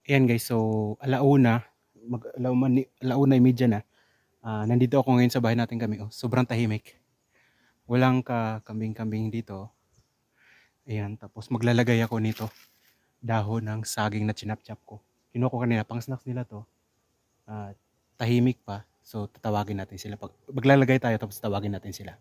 Ayan guys, so alauna, alauna media na. Nandito ako ngayon sa bahay natin kami. Oh, sobrang tahimik. Walang kambing-kambing dito. Ayan, tapos maglalagay ako nito. Dahon ng saging na chinap-chap ko. Kinuha ko kanina, pang snacks nila to. Tahimik pa. So tatawagin natin sila. Maglalagay tayo tapos tawagin natin sila.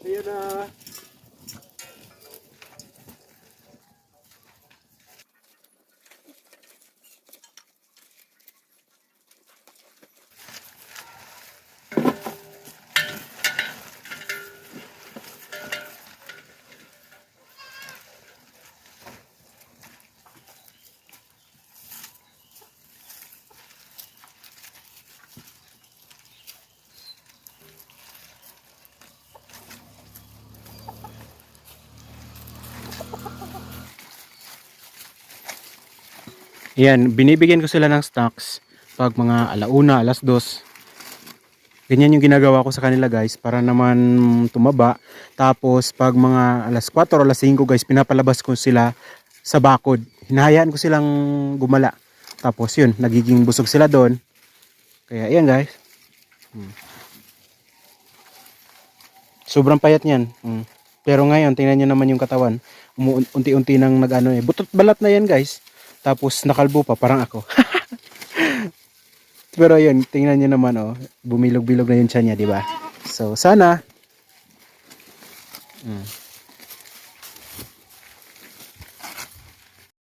Ayan na. Ayan, binibigyan ko sila ng snacks pag mga alauna, alas 2. Ganyan yung ginagawa ko sa kanila guys para naman tumaba. Tapos pag mga alas 4 o alas 5 guys, pinapalabas ko sila sa bakod. Hinahayaan ko silang gumala. Tapos yun, nagiging busog sila doon. Kaya ayan guys. Sobrang payat niyan. Pero ngayon, tingnan nyo naman yung katawan. Unti-unti nang nag-ano eh. Butot balat na yan guys. Tapos nakalbo pa, parang ako. Pero yun, tingnan nyo naman oh. Bumilog-bilog na yung tiyan niya, di ba? So, sana.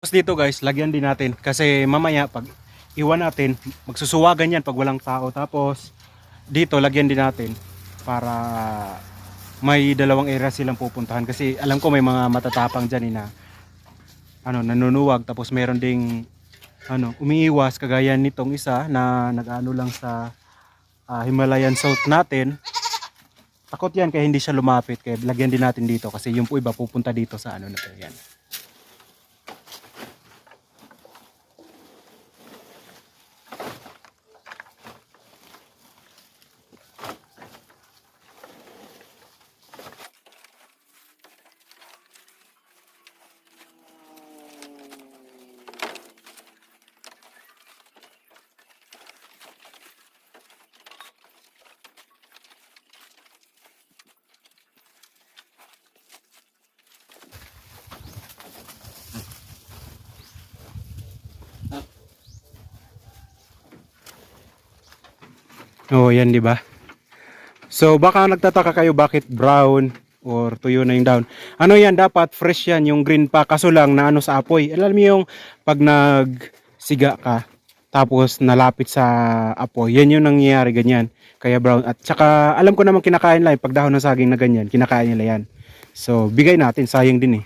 Tapos dito guys, lagyan din natin. Kasi mamaya, pag iwan natin, magsusuwagan yan pag walang tao. Tapos, dito, lagyan din natin. Para may dalawang area silang pupuntahan. Kasi alam ko may mga matatapang dyan na nanunuwag. Tapos meron ding umiiwas kagaya nitong isa na nag-ano lang sa Himalayan salt natin. Takot yan kaya hindi siya lumapit, kaya lagyan din natin dito kasi yung po iba pupunta dito sa na to, yan. Oh, yan 'di ba? So baka nagtataka kayo bakit brown or tuyo na yung down. Ano yan, dapat fresh yan, yung green pa. Kaso lang na sa apoy. Alam mo yung pag nagsiga ka tapos nalapit sa apoy, yan yung nangyayari ganyan. Kaya brown. At saka alam ko naman kinakain lang pag dahon ng saging na ganyan, kinakain nila yan. So bigay natin, sayang din eh.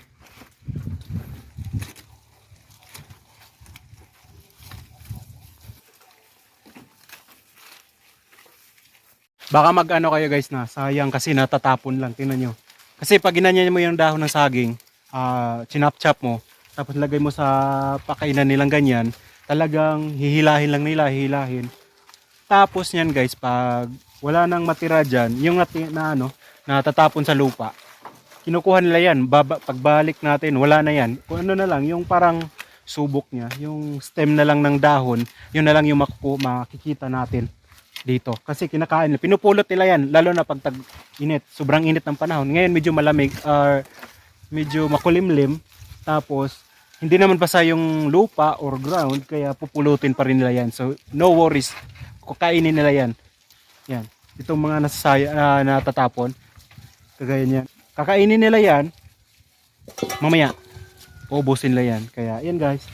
Baka mag-ano kayo guys na sayang kasi natatapon lang, tingnan nyo. Kasi pag ginanyan mo yung dahon ng saging, chinap-chap mo, tapos lagay mo sa pakainan nilang ganyan, talagang hihilahin lang nila, hihilahin. Tapos yan guys, pag wala nang matira dyan, yung natatapon sa lupa, kinukuha nila yan, pagbalik natin, wala na yan. Kung ano na lang, yung parang subok niya, yung stem na lang ng dahon, yun na lang yung makikita natin dito. Kasi kinakain nila, pinupulot nila yan, lalo na pag tag-init, sobrang init ng panahon. Ngayon medyo malamig, or medyo makulimlim, tapos hindi naman basa yung lupa or ground, kaya pupulutin pa rin nila yan. So no worries, kakainin nila yan. Yan, itong mga natatapon, kagaya niyan. Kakainin nila yan, mamaya, uubusin nila yan. Kaya yan guys.